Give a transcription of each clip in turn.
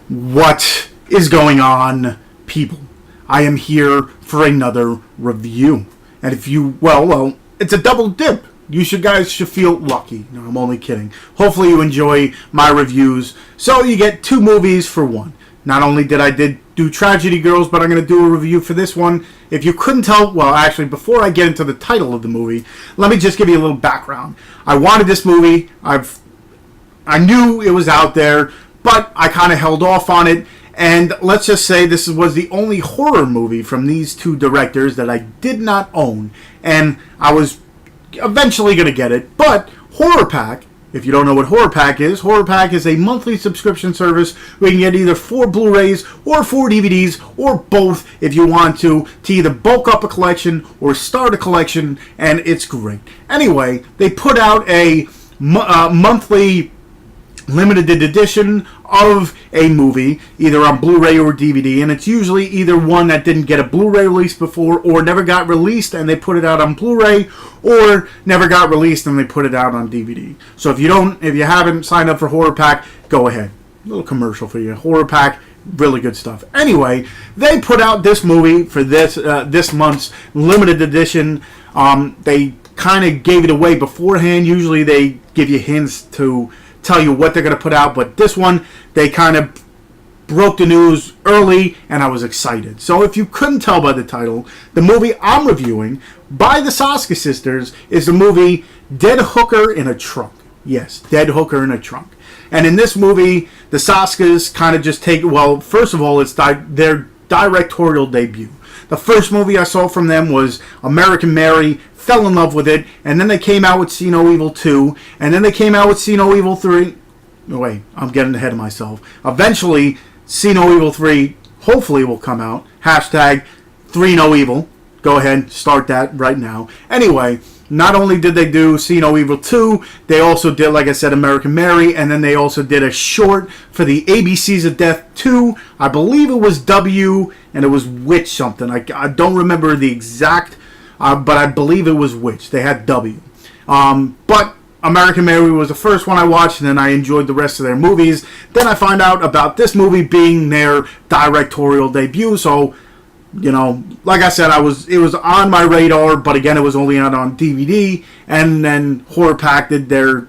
What is going on, people? I am here for another review. And if you, well, it's a double dip. You guys should feel lucky. No, I'm only kidding. Hopefully you enjoy my reviews. So you get two movies for one. Not only did I do Tragedy Girls, but I'm going to do a review for this one. If you couldn't tell, well, actually, before I get into the title of the movie, let me just give you a little background. I wanted this movie. I knew it was out there, but I kind of held off on it. And let's just say this was the only horror movie from these two directors that I did not own. And I was eventually going to get it. But Horror Pack, if you don't know what Horror Pack is a monthly subscription service where you can get either 4 Blu-rays or 4 DVDs or both if you want to either bulk up a collection or start a collection, and it's great. Anyway, they put out a monthly limited edition of a movie, either on Blu-ray or DVD, and it's usually either one that didn't get a Blu-ray release before, or never got released and they put it out on Blu-ray, or never got released and they put it out on DVD. So if you haven't signed up for Horror Pack, go ahead. A little commercial for you. Horror Pack, really good stuff. Anyway, they put out this movie for this month's limited edition. They kind of gave it away beforehand. Usually they give you hints to tell you what they're going to put out, but this one they kind of broke the news early and I was excited. So if you couldn't tell by the title, the movie I'm reviewing by the Soska sisters is the movie Dead Hooker in a Trunk. Yes, Dead Hooker in a Trunk. And in this movie, the Soskas kind of just take, well, first of all, it's their directorial debut. The first movie I saw from them was American Mary, fell in love with it, and then they came out with See No Evil 2, and then they came out with See No Evil 3. No, wait, I'm getting ahead of myself. Eventually, See No Evil 3 hopefully will come out. Hashtag 3 No Evil. Go ahead, start that right now. Anyway, not only did they do See No Evil 2, they also did, like I said, American Mary, and then they also did a short for the ABCs of Death 2. I believe it was W, and it was Witch something. I don't remember the exact, but I believe it was Witch. They had W. But American Mary was the first one I watched, and then I enjoyed the rest of their movies. Then I find out about this movie being their directorial debut, so you know, like I said, it was on my radar, but again, it was only out on DVD, and then Horror Pack did their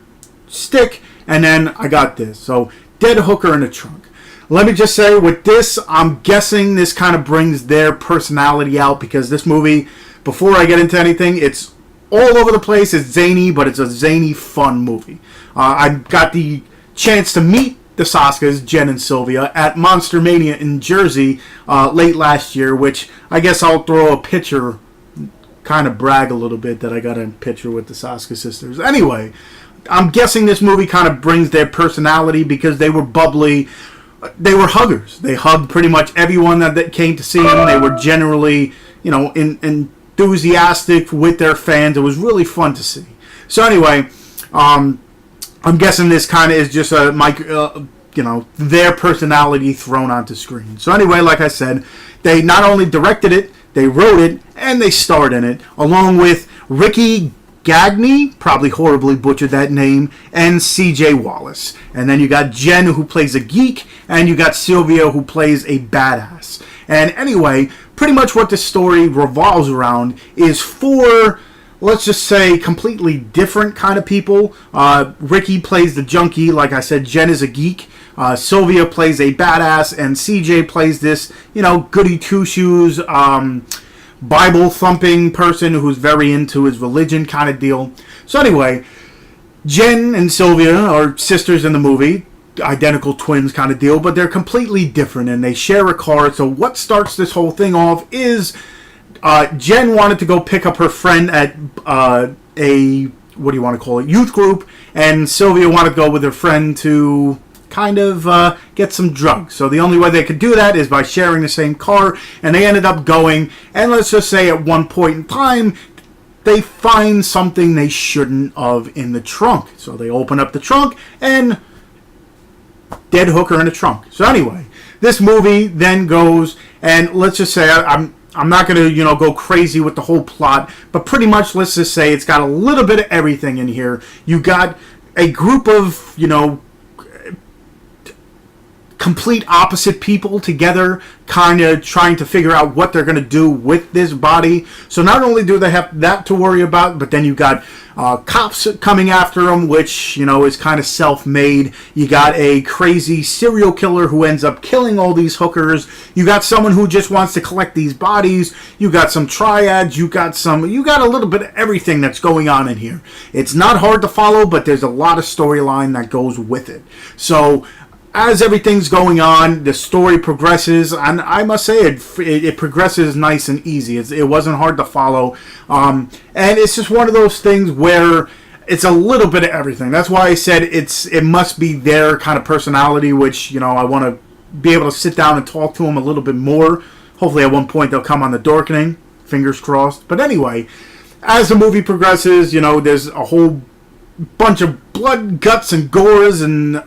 stick, and then I got this. So, Dead Hooker in a Trunk. Let me just say, with this, I'm guessing this kind of brings their personality out, because this movie, before I get into anything, it's all over the place. It's zany, but it's a zany, fun movie. I got the chance to meet the Soskas, Jen and Sylvia, at Monster Mania in Jersey late last year, which I guess I'll throw a picture, kind of brag a little bit that I got a picture with the Soska sisters. Anyway, I'm guessing this movie kind of brings their personality because they were bubbly. They were huggers. They hugged pretty much everyone that came to see them. They were generally, you know, enthusiastic with their fans. It was really fun to see. So anyway, I'm guessing this kind of is just their personality thrown onto screen. So anyway, like I said, they not only directed it, they wrote it, and they starred in it, along with Ricky Gagney, probably horribly butchered that name, and CJ Wallace. And then you got Jen, who plays a geek, and you got Sylvia, who plays a badass. And anyway, pretty much what the story revolves around is 4, let's just say, completely different kind of people. Ricky plays the junkie. Like I said, Jen is a geek. Sylvia plays a badass. And CJ plays this, Goody Two Shoes, Bible thumping person who's very into his religion kind of deal. So anyway, Jen and Sylvia are sisters in the movie. Identical twins kind of deal. But they're completely different. And they share a car. So what starts this whole thing off is Jen wanted to go pick up her friend at youth group, and Sylvia wanted to go with her friend to kind of get some drugs. So the only way they could do that is by sharing the same car, and they ended up going, and let's just say at one point in time, they find something they shouldn't have in the trunk. So they open up the trunk, and Dead Hooker in a Trunk. So anyway, this movie then goes, and let's just say, I'm not going to, go crazy with the whole plot, but pretty much, let's just say it's got a little bit of everything in here. You got a group of, complete opposite people together, kind of trying to figure out what they're going to do with this body. So not only do they have that to worry about, but then you got cops coming after them, which, is kind of self-made. You got a crazy serial killer who ends up killing all these hookers. You got someone who just wants to collect these bodies. You got some triads. You got a little bit of everything that's going on in here. It's not hard to follow, but there's a lot of storyline that goes with it. So as everything's going on, the story progresses, and I must say it progresses nice and easy. It wasn't hard to follow, and it's just one of those things where it's a little bit of everything. That's why I said it must be their kind of personality, which I want to be able to sit down and talk to them a little bit more. Hopefully, at one point they'll come on the Dorkening. Fingers crossed. But anyway, as the movie progresses, there's a whole bunch of blood, guts, and gores, and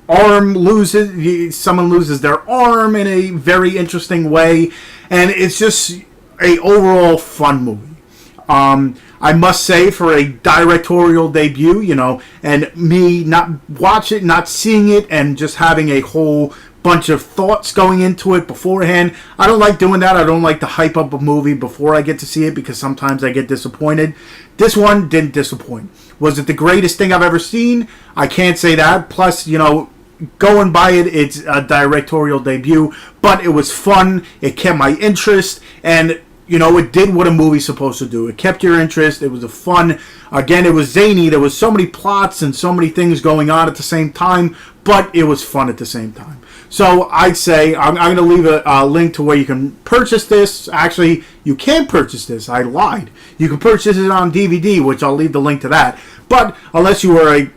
someone loses their arm in a very interesting way, and it's just a overall fun movie. I must say, for a directorial debut, and me not seeing it and just having a whole bunch of thoughts going into it beforehand. I don't like doing that. I don't like to hype up a movie before I get to see it, because sometimes I get disappointed. This one didn't disappoint. Was it the greatest thing I've ever seen? I can't say that. Plus, going by it, it's a directorial debut, but it was fun. It kept my interest, and it did what a movie's supposed to do. It kept your interest. It was a fun. Again, it was zany. There was so many plots and so many things going on at the same time, but it was fun at the same time. So I'd say I'm going to leave a link to where you can purchase this. Actually, you can purchase this. I lied. You can purchase it on DVD, which I'll leave the link to that. But unless you are a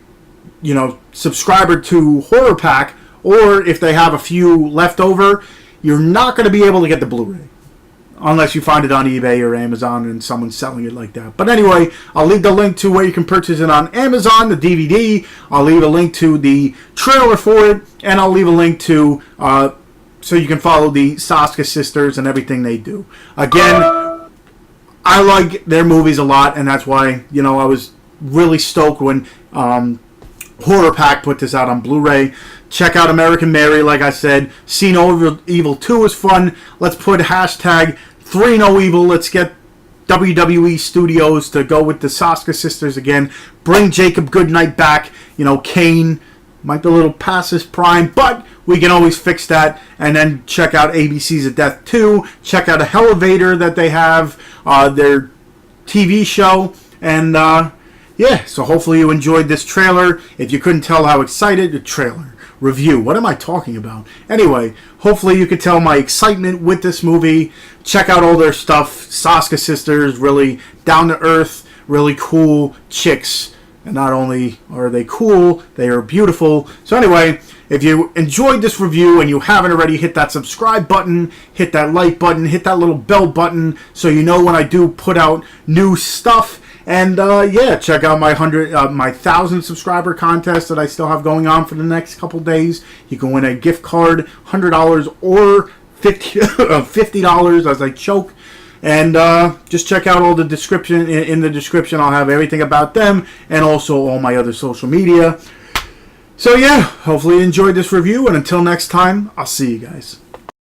subscriber to Horror Pack, or if they have a few left over, you're not going to be able to get the Blu-ray unless you find it on eBay or Amazon and someone's selling it like that. But anyway, I'll leave the link to where you can purchase it on Amazon, the DVD. I'll leave a link to the trailer for it, and I'll leave a link to so you can follow the Soska sisters and everything they do. Again, I like their movies a lot, and that's why I was really stoked when Horror Pack put this out on Blu-ray. Check out American Mary, like I said. See No Evil 2 is fun. Let's put hashtag 3NoEvil. Let's get WWE Studios to go with the Soska sisters again. Bring Jacob Goodnight back. Kane might be a little past his prime, but we can always fix that. And then check out ABC's of Death 2. Check out a Elevator that they have, their TV show. And yeah, so hopefully you enjoyed this trailer. If you couldn't tell how excited, the trailer review. What am I talking about? Anyway, hopefully you could tell my excitement with this movie. Check out all their stuff. Soska sisters, really down to earth, really cool chicks. And not only are they cool, they are beautiful. So anyway, if you enjoyed this review and you haven't already, hit that subscribe button, hit that like button, hit that little bell button so you know when I do put out new stuff. And yeah, check out my 1,000 subscriber contest that I still have going on for the next couple days. You can win a gift card, $100 or $50 as I choke. And just check out all the description. In the description, I'll have everything about them and also all my other social media. So yeah, hopefully you enjoyed this review. And until next time, I'll see you guys.